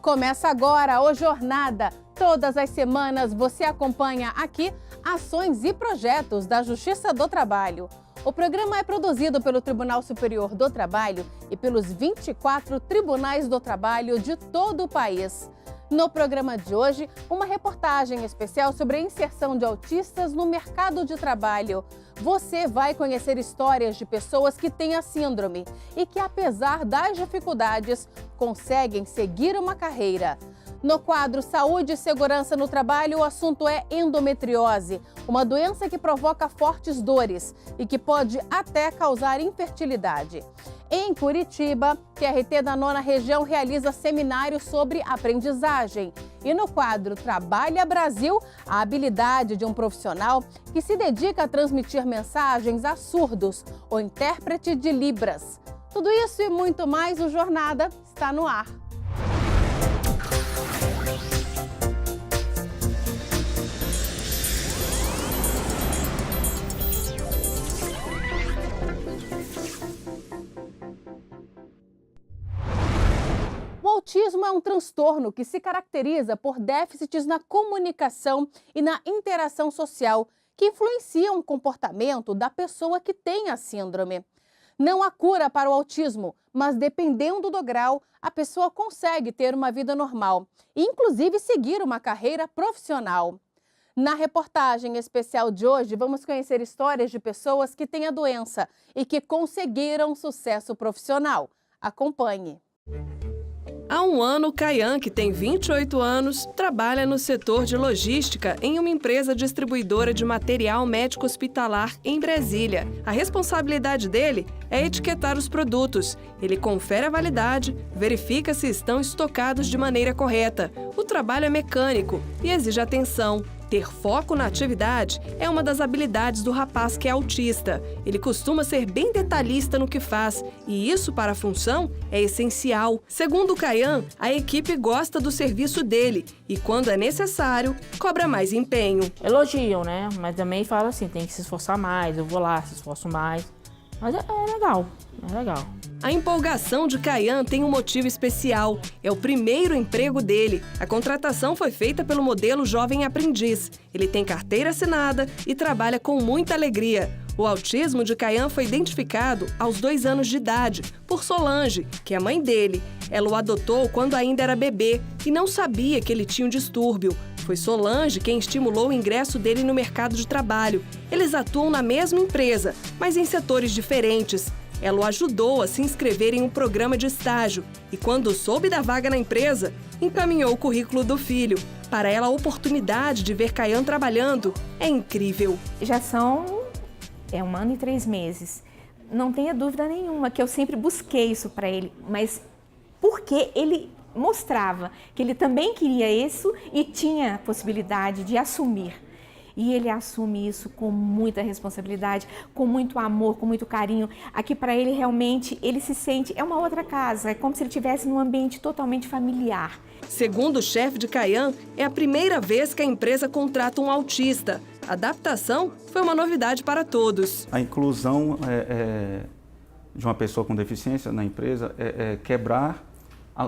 Começa agora o Jornada. Todas as semanas você acompanha aqui ações e projetos da Justiça do Trabalho. O programa é produzido pelo Tribunal Superior do Trabalho e pelos 24 tribunais do trabalho de todo o país. No programa de hoje, uma reportagem especial sobre a inserção de autistas no mercado de trabalho. Você vai conhecer histórias de pessoas que têm a síndrome e que, apesar das dificuldades, conseguem seguir uma carreira. No quadro Saúde e Segurança no Trabalho, o assunto é endometriose, uma doença que provoca fortes dores e que pode até causar infertilidade. Em Curitiba, TRT da 9ª Região realiza seminário sobre aprendizagem. E no quadro Trabalha Brasil, a habilidade de um profissional que se dedica a transmitir mensagens a surdos, o intérprete de Libras. Tudo isso e muito mais, o Jornada está no ar. O autismo é um transtorno que se caracteriza por déficits na comunicação e na interação social, que influenciam o comportamento da pessoa que tem a síndrome. Não há cura para o autismo, mas dependendo do grau, a pessoa consegue ter uma vida normal e inclusive seguir uma carreira profissional. Na reportagem especial de hoje, vamos conhecer histórias de pessoas que têm a doença e que conseguiram sucesso profissional. Acompanhe. Há um ano, Kayan, que tem 28 anos, trabalha no setor de logística em uma empresa distribuidora de material médico hospitalar em Brasília. A responsabilidade dele é etiquetar os produtos. Ele confere a validade, verifica se estão estocados de maneira correta. O trabalho é mecânico e exige atenção. Ter foco na atividade é uma das habilidades do rapaz que é autista. Ele costuma ser bem detalhista no que faz e isso, para a função, é essencial. Segundo o Kayan, a equipe gosta do serviço dele e, quando é necessário, cobra mais empenho. Elogiam, né? Mas também falam assim, tem que se esforçar mais, eu vou lá, se esforço mais. Mas é legal, é legal. A empolgação de Kayan tem um motivo especial. É o primeiro emprego dele. A contratação foi feita pelo modelo Jovem Aprendiz. Ele tem carteira assinada e trabalha com muita alegria. O autismo de Kayan foi identificado aos 2 anos de idade por Solange, que é a mãe dele. Ela o adotou quando ainda era bebê e não sabia que ele tinha um distúrbio. Foi Solange quem estimulou o ingresso dele no mercado de trabalho. Eles atuam na mesma empresa, mas em setores diferentes. Ela o ajudou a se inscrever em um programa de estágio e, quando soube da vaga na empresa, encaminhou o currículo do filho. Para ela, a oportunidade de ver Kayan trabalhando é incrível. Já são 1 ano e 3 meses. Não tenha dúvida nenhuma que eu sempre busquei isso para ele, mas porque ele mostrava que ele também queria isso e tinha a possibilidade de assumir. E ele assume isso com muita responsabilidade, com muito amor, com muito carinho. Aqui para ele realmente, ele se sente, é uma outra casa, é como se ele estivesse num ambiente totalmente familiar. Segundo o chefe de Kayan, é a primeira vez que a empresa contrata um autista. A adaptação foi uma novidade para todos. A inclusão de uma pessoa com deficiência na empresa é quebrar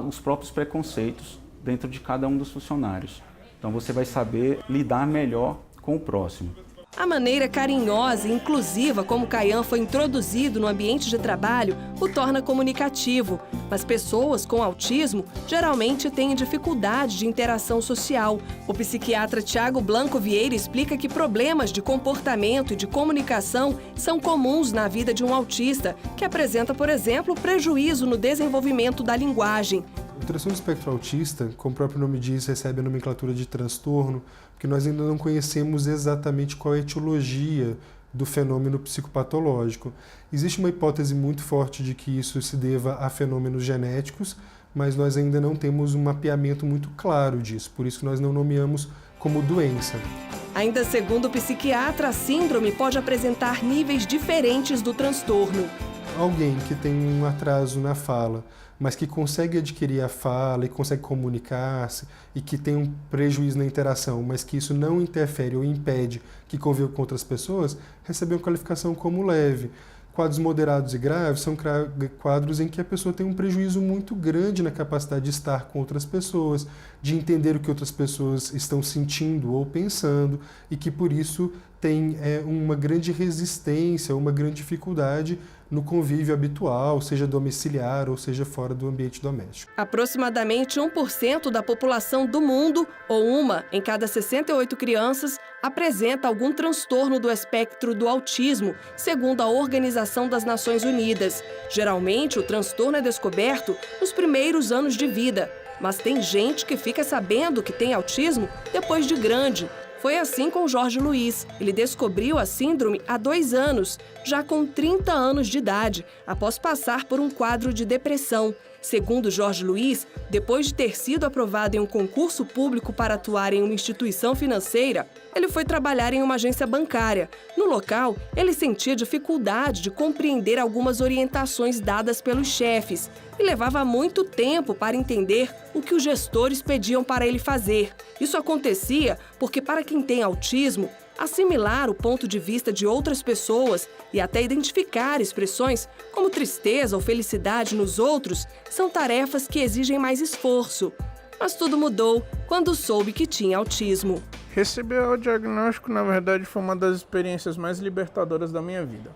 os próprios preconceitos dentro de cada um dos funcionários. Então você vai saber lidar melhor com o próximo. A maneira carinhosa e inclusiva como Kayan foi introduzido no ambiente de trabalho o torna comunicativo, mas pessoas com autismo geralmente têm dificuldade de interação social. O psiquiatra Tiago Blanco Vieira explica que problemas de comportamento e de comunicação são comuns na vida de um autista, que apresenta, por exemplo, prejuízo no desenvolvimento da linguagem. O transtorno do espectro autista, como o próprio nome diz, recebe a nomenclatura de transtorno, porque nós ainda não conhecemos exatamente qual é a etiologia do fenômeno psicopatológico. Existe uma hipótese muito forte de que isso se deva a fenômenos genéticos, mas nós ainda não temos um mapeamento muito claro disso, por isso que nós não nomeamos como doença. Ainda segundo o psiquiatra, a síndrome pode apresentar níveis diferentes do transtorno. Alguém que tem um atraso na fala, mas que consegue adquirir a fala e consegue comunicar-se e que tem um prejuízo na interação, mas que isso não interfere ou impede que conviva com outras pessoas, recebe uma qualificação como leve. Quadros moderados e graves são quadros em que a pessoa tem um prejuízo muito grande na capacidade de estar com outras pessoas, de entender o que outras pessoas estão sentindo ou pensando, e que por isso tem uma grande resistência, uma grande dificuldade no convívio habitual, seja domiciliar ou seja fora do ambiente doméstico. Aproximadamente 1% da população do mundo, ou uma em cada 68 crianças, apresenta algum transtorno do espectro do autismo, segundo a Organização das Nações Unidas. Geralmente, o transtorno é descoberto nos primeiros anos de vida, mas tem gente que fica sabendo que tem autismo depois de grande. Foi assim com Jorge Luiz. Ele descobriu a síndrome há 2 anos, já com 30 anos de idade, após passar por um quadro de depressão. Segundo Jorge Luiz, depois de ter sido aprovado em um concurso público para atuar em uma instituição financeira, ele foi trabalhar em uma agência bancária. No local, ele sentia dificuldade de compreender algumas orientações dadas pelos chefes e levava muito tempo para entender o que os gestores pediam para ele fazer. Isso acontecia porque, para quem tem autismo, assimilar o ponto de vista de outras pessoas e até identificar expressões como tristeza ou felicidade nos outros são tarefas que exigem mais esforço. Mas tudo mudou quando soube que tinha autismo. Receber o diagnóstico, na verdade, foi uma das experiências mais libertadoras da minha vida.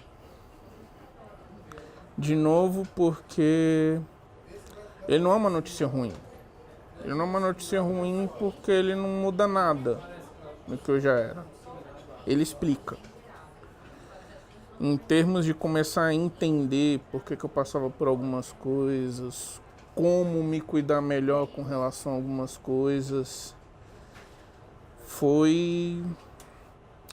De novo, porque ele não é uma notícia ruim. Ele não é uma notícia ruim porque ele não muda nada do que eu já era. Ele explica. Em termos de começar a entender por que eu passava por algumas coisas, como me cuidar melhor com relação a algumas coisas, foi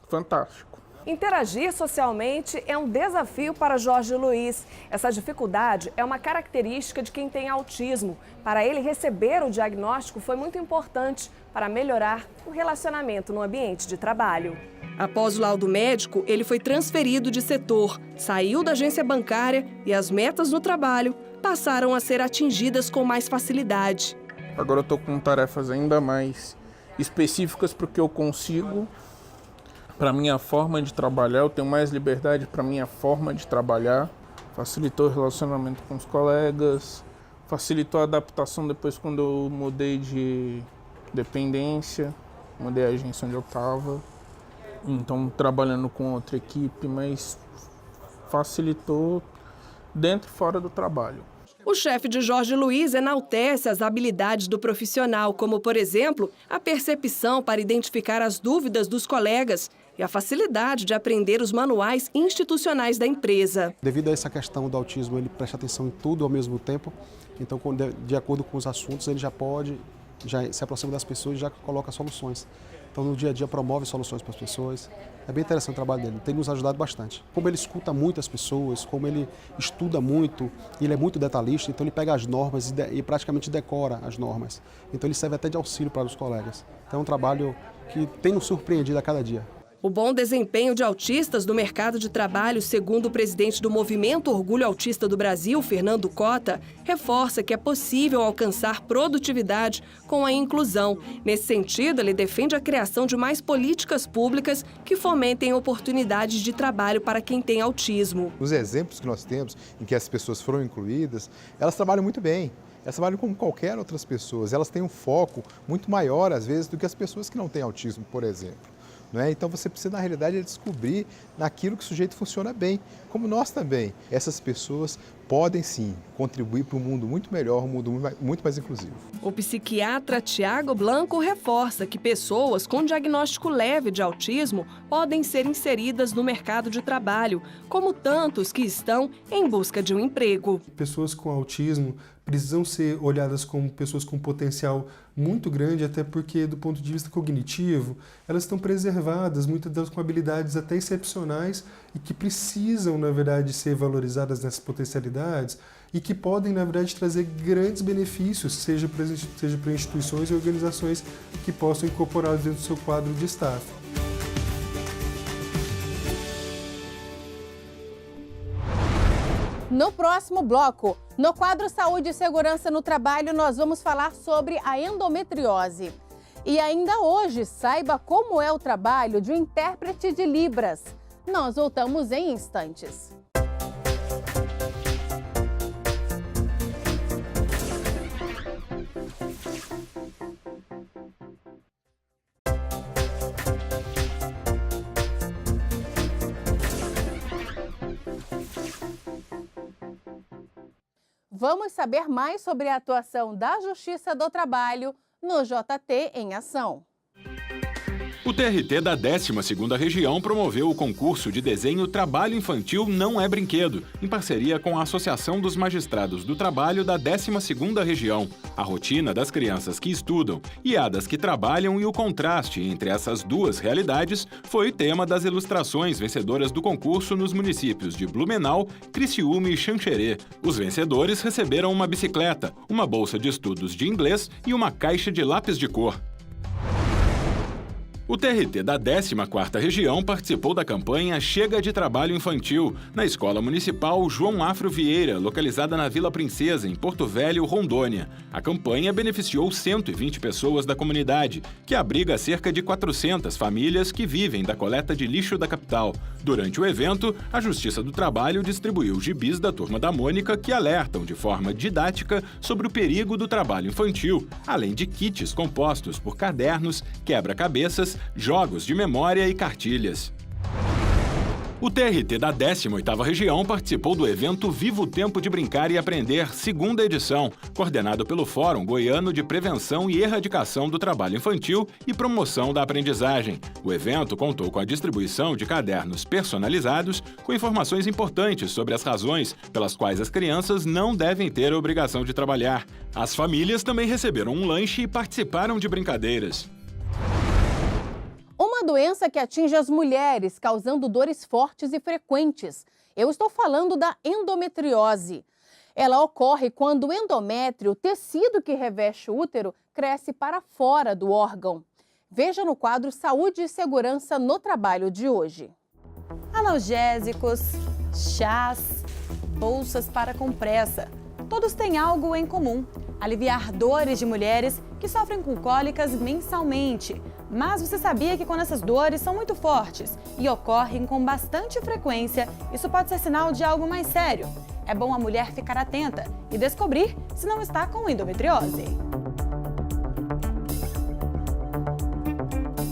fantástico. Interagir socialmente é um desafio para Jorge Luiz. Essa dificuldade é uma característica de quem tem autismo. Para ele, receber o diagnóstico foi muito importante para melhorar o relacionamento no ambiente de trabalho. Após o laudo médico, ele foi transferido de setor, saiu da agência bancária e as metas no trabalho passaram a ser atingidas com mais facilidade. Agora eu estou com tarefas ainda mais específicas para o que eu consigo, para a minha forma de trabalhar. Eu tenho mais liberdade para a minha forma de trabalhar. Facilitou o relacionamento com os colegas, facilitou a adaptação depois quando eu mudei de dependência, mudei a agência onde eu estava. Então, trabalhando com outra equipe, mas facilitou dentro e fora do trabalho. O chefe de Jorge Luiz enaltece as habilidades do profissional, como, por exemplo, a percepção para identificar as dúvidas dos colegas e a facilidade de aprender os manuais institucionais da empresa. Devido a essa questão do autismo, ele presta atenção em tudo ao mesmo tempo, então, de acordo com os assuntos, ele já se aproxima das pessoas e já coloca soluções. Então, no dia a dia, promove soluções para as pessoas. É bem interessante o trabalho dele, tem nos ajudado bastante. Como ele escuta muito as pessoas, como ele estuda muito, ele é muito detalhista, então ele pega as normas e praticamente decora as normas. Então, ele serve até de auxílio para os colegas. Então, é um trabalho que tem nos surpreendido a cada dia. O bom desempenho de autistas no mercado de trabalho, segundo o presidente do Movimento Orgulho Autista do Brasil, Fernando Cota, reforça que é possível alcançar produtividade com a inclusão. Nesse sentido, ele defende a criação de mais políticas públicas que fomentem oportunidades de trabalho para quem tem autismo. Os exemplos que nós temos em que as pessoas foram incluídas, elas trabalham muito bem. Elas trabalham como qualquer outras pessoas. Elas têm um foco muito maior, às vezes, do que as pessoas que não têm autismo, por exemplo. Então você precisa, na realidade, descobrir naquilo que o sujeito funciona bem, como nós também. Essas pessoas podem, sim, contribuir para um mundo muito melhor, um mundo muito mais inclusivo. O psiquiatra Tiago Blanco reforça que pessoas com diagnóstico leve de autismo podem ser inseridas no mercado de trabalho, como tantos que estão em busca de um emprego. Pessoas com autismo precisam ser olhadas como pessoas com potencial muito grande, até porque, do ponto de vista cognitivo, elas estão preservadas, muitas delas com habilidades até excepcionais e que precisam, na verdade, ser valorizadas nessas potencialidades e que podem, na verdade, trazer grandes benefícios, seja para instituições e organizações que possam incorporá-los dentro do seu quadro de staff. No próximo bloco, no quadro Saúde e Segurança no Trabalho, nós vamos falar sobre a endometriose. E ainda hoje, saiba como é o trabalho de um intérprete de Libras. Nós voltamos em instantes. Vamos saber mais sobre a atuação da Justiça do Trabalho no JT em Ação. O TRT da 12ª Região promoveu o concurso de desenho Trabalho Infantil Não é Brinquedo, em parceria com a Associação dos Magistrados do Trabalho da 12ª Região. A rotina das crianças que estudam e a das que trabalham e o contraste entre essas duas realidades foi tema das ilustrações vencedoras do concurso nos municípios de Blumenau, Criciúma e Xanxerê. Os vencedores receberam uma bicicleta, uma bolsa de estudos de inglês e uma caixa de lápis de cor. O TRT da 14ª Região participou da campanha Chega de Trabalho Infantil, na Escola Municipal João Afro Vieira, localizada na Vila Princesa, em Porto Velho, Rondônia. A campanha beneficiou 120 pessoas da comunidade, que abriga cerca de 400 famílias que vivem da coleta de lixo da capital. Durante o evento, a Justiça do Trabalho distribuiu gibis da Turma da Mônica que alertam de forma didática sobre o perigo do trabalho infantil, além de kits compostos por cadernos, quebra-cabeças, jogos de memória e cartilhas. O TRT da 18ª Região participou do evento Viva o Tempo de Brincar e Aprender, 2ª edição, coordenado pelo Fórum Goiano de Prevenção e Erradicação do Trabalho Infantil e Promoção da Aprendizagem. O evento contou com a distribuição de cadernos personalizados com informações importantes sobre as razões pelas quais as crianças não devem ter a obrigação de trabalhar. As famílias também receberam um lanche e participaram de brincadeiras. Uma doença que atinge as mulheres, causando dores fortes e frequentes. Eu estou falando da endometriose. Ela ocorre quando o endométrio, o tecido que reveste o útero, cresce para fora do órgão. Veja no quadro Saúde e Segurança no Trabalho de hoje. Analgésicos, chás, bolsas para compressa. Todos têm algo em comum: aliviar dores de mulheres que sofrem com cólicas mensalmente. Mas você sabia que quando essas dores são muito fortes e ocorrem com bastante frequência, isso pode ser sinal de algo mais sério? É bom a mulher ficar atenta e descobrir se não está com endometriose.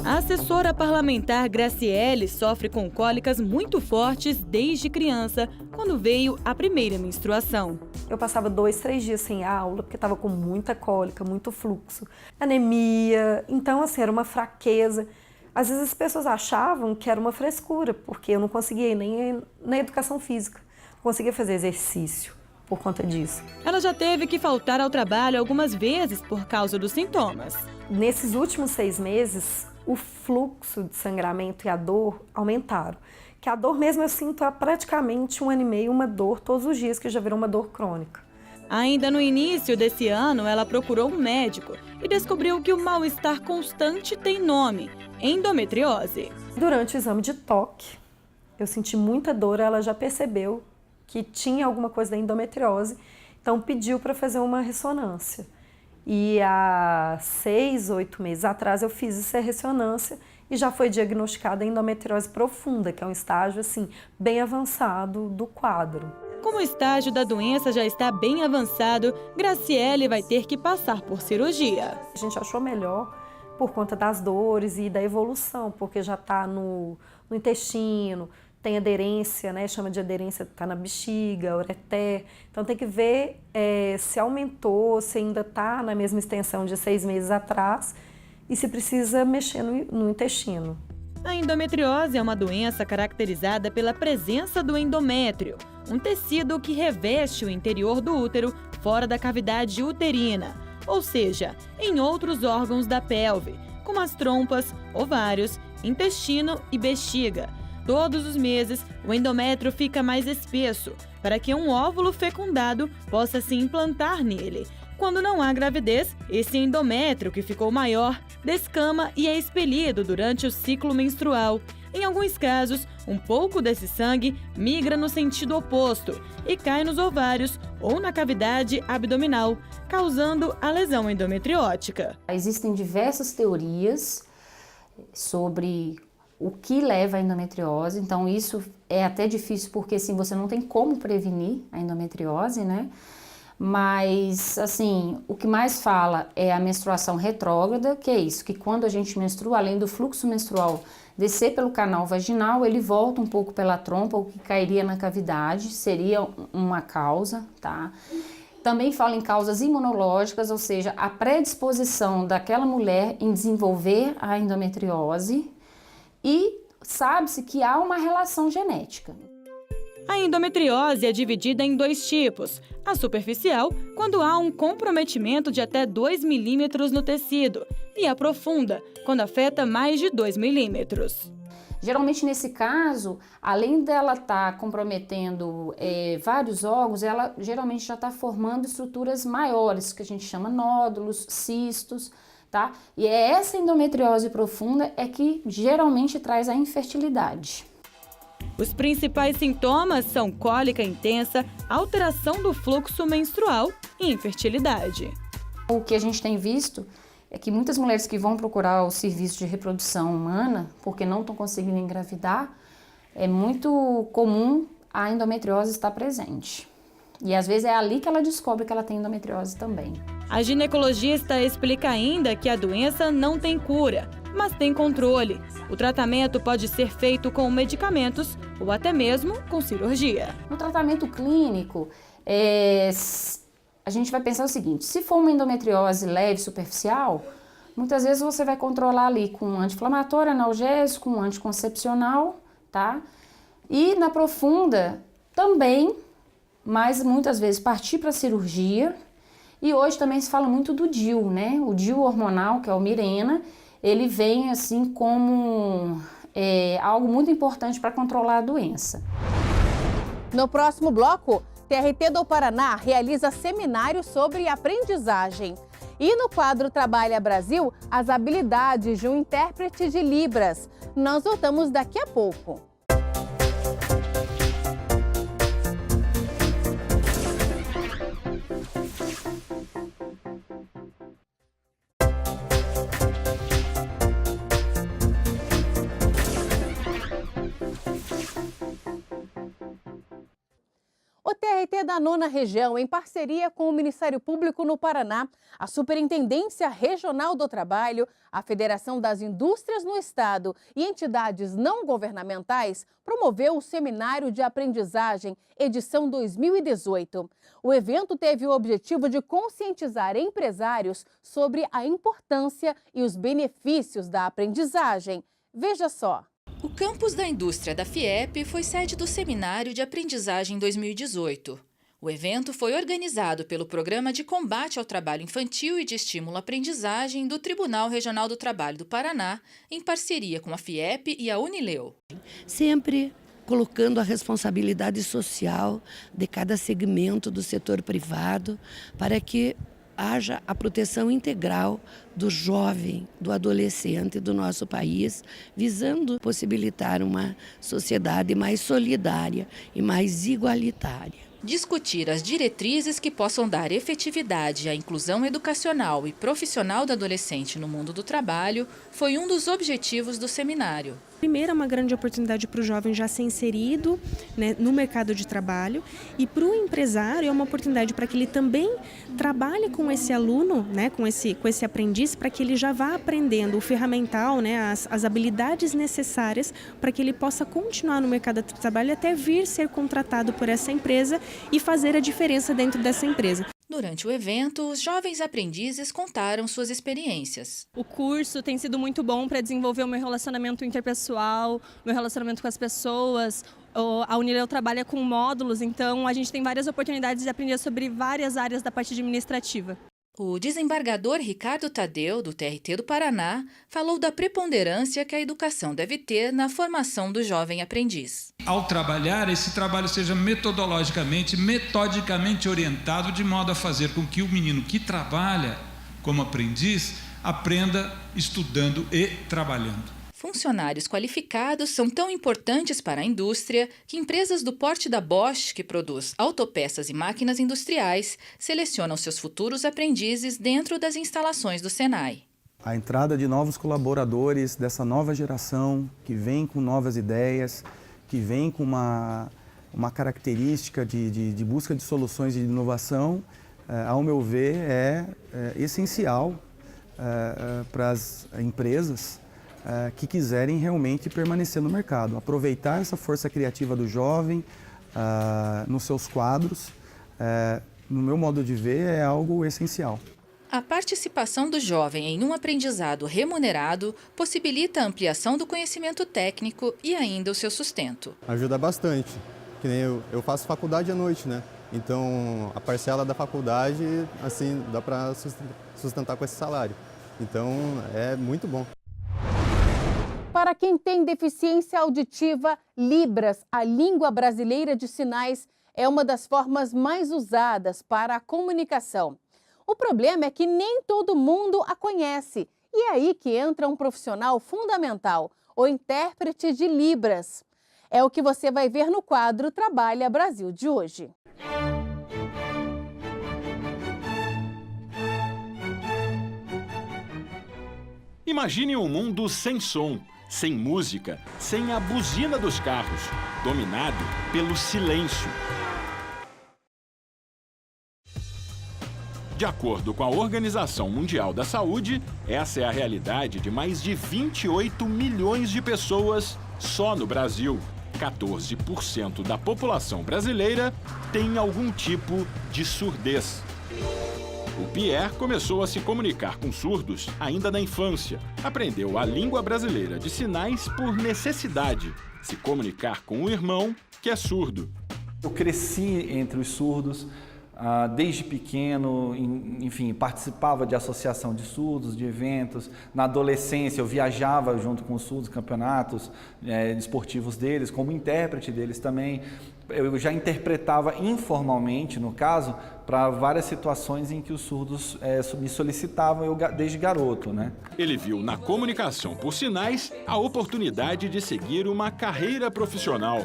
A assessora parlamentar Graciele sofre com cólicas muito fortes desde criança, quando veio a primeira menstruação. Eu passava 2, 3 dias sem aula, porque estava com muita cólica, muito fluxo, anemia, então assim, era uma fraqueza. Às vezes as pessoas achavam que era uma frescura, porque eu não conseguia ir nem na educação física, não conseguia fazer exercício por conta disso. Ela já teve que faltar ao trabalho algumas vezes por causa dos sintomas. Nesses últimos 6 meses, o fluxo de sangramento e a dor aumentaram. Que a dor mesmo eu sinto há praticamente 1 ano e meio, uma dor todos os dias, que já virou uma dor crônica. Ainda no início desse ano, ela procurou um médico e descobriu que o mal-estar constante tem nome: endometriose. Durante o exame de toque, eu senti muita dor, ela já percebeu que tinha alguma coisa da endometriose, então pediu para fazer uma ressonância. E há 6, 8 meses atrás eu fiz essa ressonância e já foi diagnosticada a endometriose profunda, que é um estágio assim, bem avançado do quadro. Como o estágio da doença já está bem avançado, Graciele vai ter que passar por cirurgia. A gente achou melhor por conta das dores e da evolução, porque já está no intestino, tem aderência, né? Chama de aderência, está na bexiga, ureter. Então tem que ver se aumentou, se ainda está na mesma extensão de 6 meses atrás e se precisa mexer no intestino. A endometriose é uma doença caracterizada pela presença do endométrio, um tecido que reveste o interior do útero fora da cavidade uterina, ou seja, em outros órgãos da pelve, como as trompas, ovários, intestino e bexiga. Todos os meses, o endométrio fica mais espesso, para que um óvulo fecundado possa se implantar nele. Quando não há gravidez, esse endométrio que ficou maior descama e é expelido durante o ciclo menstrual. Em alguns casos, um pouco desse sangue migra no sentido oposto e cai nos ovários ou na cavidade abdominal, causando a lesão endometriótica. Existem diversas teorias sobre o que leva à endometriose, então isso é até difícil porque assim, você não tem como prevenir a endometriose, né? Mas, assim, o que mais fala é a menstruação retrógrada, que é isso, que quando a gente menstrua, além do fluxo menstrual descer pelo canal vaginal, ele volta um pouco pela trompa, o que cairia na cavidade, seria uma causa, tá? Também fala em causas imunológicas, ou seja, a predisposição daquela mulher em desenvolver a endometriose, e sabe-se que há uma relação genética. A endometriose é dividida em 2 tipos. A superficial, quando há um comprometimento de até 2 milímetros no tecido, e a profunda, quando afeta mais de 2 milímetros. Geralmente, nesse caso, além dela estar comprometendo vários órgãos, ela geralmente já está formando estruturas maiores, que a gente chama nódulos, cistos, tá? E é essa endometriose profunda é que geralmente traz a infertilidade. Os principais sintomas são cólica intensa, alteração do fluxo menstrual e infertilidade. O que a gente tem visto é que muitas mulheres que vão procurar o serviço de reprodução humana, porque não estão conseguindo engravidar, é muito comum a endometriose estar presente. E às vezes é ali que ela descobre que ela tem endometriose também. A ginecologista explica ainda que a doença não tem cura, mas tem controle. O tratamento pode ser feito com medicamentos ou até mesmo com cirurgia. No tratamento clínico, a gente vai pensar o seguinte: se for uma endometriose leve, superficial, muitas vezes você vai controlar ali com um anti-inflamatório, analgésico, um anticoncepcional, tá? E na profunda também, mas muitas vezes partir para a cirurgia. E hoje também se fala muito do DIU, né? O DIU hormonal, que é o Mirena, ele vem assim como algo muito importante para controlar a doença. No próximo bloco, TRT do Paraná realiza seminário sobre aprendizagem. E no quadro Trabalha Brasil, as habilidades de um intérprete de Libras. Nós voltamos daqui a pouco. O TRT da 9ª Região, em parceria com o Ministério Público no Paraná, a Superintendência Regional do Trabalho, a Federação das Indústrias no Estado e entidades não governamentais, promoveu o Seminário de Aprendizagem, edição 2018. O evento teve o objetivo de conscientizar empresários sobre a importância e os benefícios da aprendizagem. Veja só. O campus da indústria da FIEP foi sede do Seminário de Aprendizagem 2018. O evento foi organizado pelo Programa de Combate ao Trabalho Infantil e de Estímulo à Aprendizagem do Tribunal Regional do Trabalho do Paraná, em parceria com a FIEP e a Unileu. Sempre colocando a responsabilidade social de cada segmento do setor privado para que haja a proteção integral do jovem, do adolescente do nosso país, visando possibilitar uma sociedade mais solidária e mais igualitária. Discutir as diretrizes que possam dar efetividade à inclusão educacional e profissional do adolescente no mundo do trabalho foi um dos objetivos do seminário. Primeiro, é uma grande oportunidade para o jovem já ser inserido, né, no mercado de trabalho, e para o empresário é uma oportunidade para que ele também trabalhe com esse aluno, né, com esse aprendiz, para que ele já vá aprendendo o ferramental, né, as habilidades necessárias para que ele possa continuar no mercado de trabalho até vir ser contratado por essa empresa e fazer a diferença dentro dessa empresa. Durante o evento, os jovens aprendizes contaram suas experiências. O curso tem sido muito bom para desenvolver o meu relacionamento interpessoal, meu relacionamento com as pessoas. A Unileu trabalha com módulos, então a gente tem várias oportunidades de aprender sobre várias áreas da parte administrativa. O desembargador Ricardo Tadeu, do TRT do Paraná, falou da preponderância que a educação deve ter na formação do jovem aprendiz. Ao trabalhar, esse trabalho seja metodicamente orientado, de modo a fazer com que o menino que trabalha como aprendiz aprenda estudando e trabalhando. Funcionários qualificados são tão importantes para a indústria que empresas do porte da Bosch, que produz autopeças e máquinas industriais, selecionam seus futuros aprendizes dentro das instalações do Senai. A entrada de novos colaboradores dessa nova geração, que vem com novas ideias, que vem com uma característica de busca de soluções de inovação, ao meu ver, é essencial para as empresas que quiserem realmente permanecer no mercado. Aproveitar essa força criativa do jovem nos seus quadros, no meu modo de ver, é algo essencial. A participação do jovem em um aprendizado remunerado possibilita a ampliação do conhecimento técnico e ainda o seu sustento. Ajuda bastante, que nem eu faço faculdade à noite, né? Então a parcela da faculdade, assim, dá para sustentar com esse salário. Então é muito bom. Para quem tem deficiência auditiva, Libras, a língua brasileira de sinais, é uma das formas mais usadas para a comunicação. O problema é que nem todo mundo a conhece. E é aí que entra um profissional fundamental, o intérprete de Libras. É o que você vai ver no quadro Trabalha Brasil de hoje. Imagine um mundo sem som, sem música, sem a buzina dos carros, dominado pelo silêncio. De acordo com a Organização Mundial da Saúde, essa é a realidade de mais de 28 milhões de pessoas só no Brasil. 14% da população brasileira tem algum tipo de surdez. O Pierre começou a se comunicar com surdos ainda na infância. Aprendeu a língua brasileira de sinais por necessidade, se comunicar com o irmão que é surdo. Eu cresci entre os surdos. Desde pequeno, enfim, participava de associação de surdos, de eventos. Na adolescência eu viajava junto com os surdos, campeonatos esportivos deles, como intérprete deles também. Eu já interpretava informalmente, no caso, para várias situações em que os surdos me solicitavam desde garoto, né? Ele viu na comunicação por sinais a oportunidade de seguir uma carreira profissional.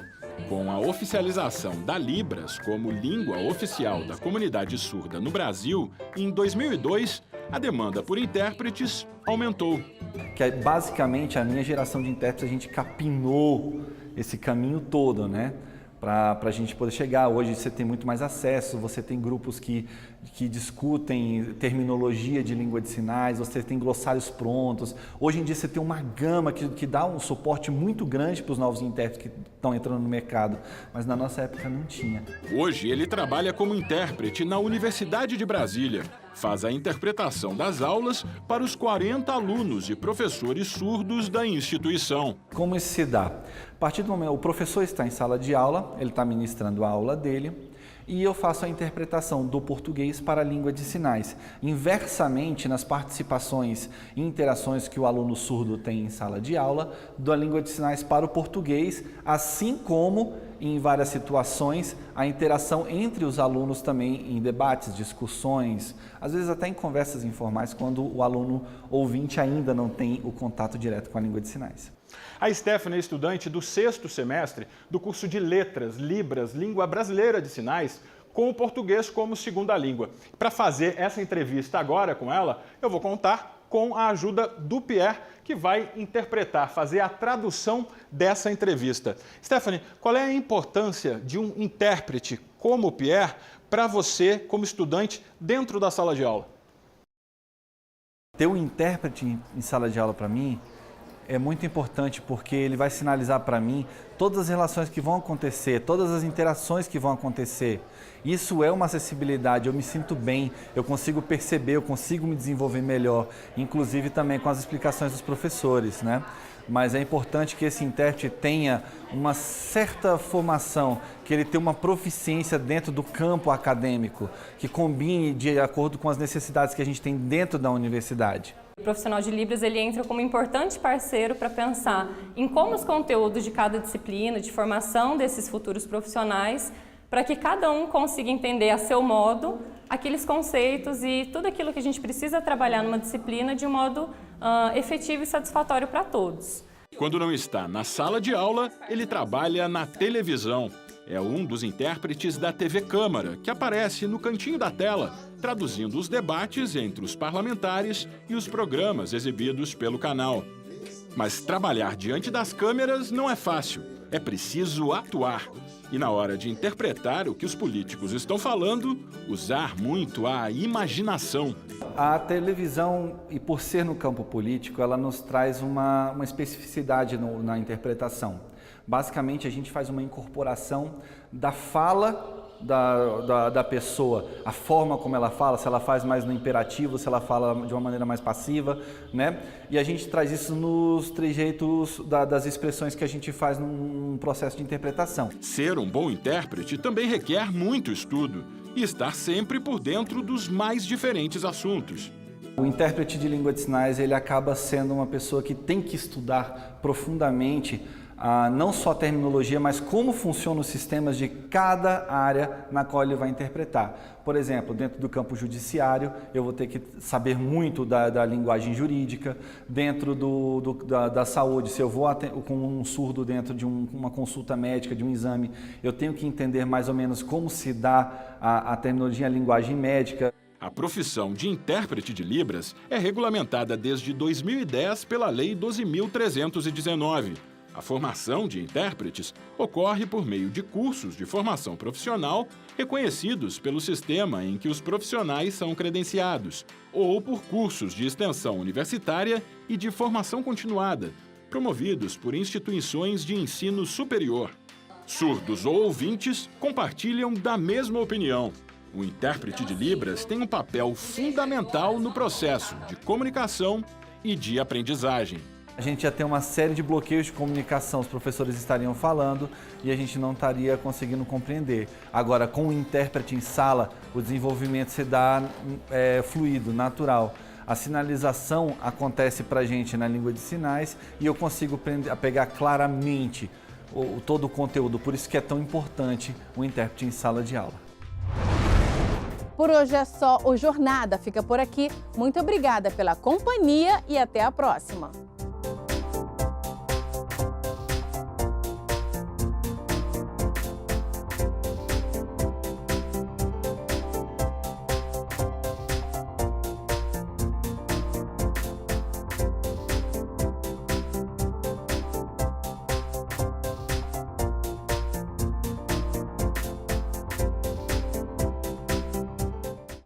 Com a oficialização da Libras como língua oficial da comunidade surda no Brasil, em 2002, a demanda por intérpretes aumentou. Que basicamente a minha geração de intérpretes, a gente capinou esse caminho todo, né? Para a gente poder chegar. Hoje você tem muito mais acesso, você tem grupos que discutem terminologia de língua de sinais, você tem glossários prontos. Hoje em dia você tem uma gama que dá um suporte muito grande para os novos intérpretes que estão entrando no mercado, mas na nossa época não tinha. Hoje ele trabalha como intérprete na Universidade de Brasília. Faz a interpretação das aulas para os 40 alunos e professores surdos da instituição. Como isso se dá? A partir do momento que o professor está em sala de aula, ele está ministrando a aula dele, e eu faço a interpretação do português para a língua de sinais. Inversamente, nas participações e interações que o aluno surdo tem em sala de aula, da língua de sinais para o português, assim como, em várias situações, a interação entre os alunos também em debates, discussões, às vezes até em conversas informais, quando o aluno ouvinte ainda não tem o contato direto com a língua de sinais. A Stephanie é estudante do 6º semestre do curso de Letras, Libras, Língua Brasileira de Sinais, com o português como segunda língua. Para fazer essa entrevista agora com ela, eu vou contar com a ajuda do Pierre, que vai interpretar, fazer a tradução dessa entrevista. Stephanie, qual é a importância de um intérprete como o Pierre para você, como estudante, dentro da sala de aula? Ter um intérprete em sala de aula para mim é muito importante, porque ele vai sinalizar para mim todas as relações que vão acontecer, todas as interações que vão acontecer. Isso é uma acessibilidade, eu me sinto bem, eu consigo perceber, eu consigo me desenvolver melhor, inclusive também com as explicações dos professores, né? Mas é importante que esse intérprete tenha uma certa formação, que ele tenha uma proficiência dentro do campo acadêmico, que combine de acordo com as necessidades que a gente tem dentro da universidade. O profissional de Libras ele entra como importante parceiro para pensar em como os conteúdos de cada disciplina, de formação desses futuros profissionais, para que cada um consiga entender a seu modo aqueles conceitos e tudo aquilo que a gente precisa trabalhar numa disciplina de um modo efetivo e satisfatório para todos. Quando não está na sala de aula, ele trabalha na televisão. É um dos intérpretes da TV Câmara, que aparece no cantinho da tela, traduzindo os debates entre os parlamentares e os programas exibidos pelo canal. Mas trabalhar diante das câmeras não é fácil. é preciso atuar. E na hora de interpretar o que os políticos estão falando, usar muito a imaginação. A televisão, e por ser no campo político, ela nos traz uma especificidade na interpretação. Basicamente, a gente faz uma incorporação da fala da pessoa, a forma como ela fala, se ela faz mais no imperativo, se ela fala de uma maneira mais passiva, né? E a gente traz isso nos trejeitos das expressões que a gente faz num processo de interpretação. Ser um bom intérprete também requer muito estudo e estar sempre por dentro dos mais diferentes assuntos. O intérprete de língua de sinais, ele acaba sendo uma pessoa que tem que estudar profundamente não só a terminologia, mas como funcionam os sistemas de cada área na qual ele vai interpretar. Por exemplo, dentro do campo judiciário, eu vou ter que saber muito da linguagem jurídica. Dentro da saúde, se eu vou com um surdo dentro de uma consulta médica, de um exame, eu tenho que entender mais ou menos como se dá a terminologia, a linguagem médica. A profissão de intérprete de Libras é regulamentada desde 2010 pela Lei 12.319. A formação de intérpretes ocorre por meio de cursos de formação profissional reconhecidos pelo sistema em que os profissionais são credenciados, ou por cursos de extensão universitária e de formação continuada, promovidos por instituições de ensino superior. Surdos ou ouvintes compartilham da mesma opinião. O intérprete de Libras tem um papel fundamental no processo de comunicação e de aprendizagem. A gente já tem uma série de bloqueios de comunicação, os professores estariam falando e a gente não estaria conseguindo compreender. Agora, com o intérprete em sala, o desenvolvimento se dá fluido, natural. A sinalização acontece para a gente na língua de sinais e eu consigo pegar claramente todo o conteúdo. Por isso que é tão importante o intérprete em sala de aula. Por hoje é só, o Jornada fica por aqui. Muito obrigada pela companhia e até a próxima.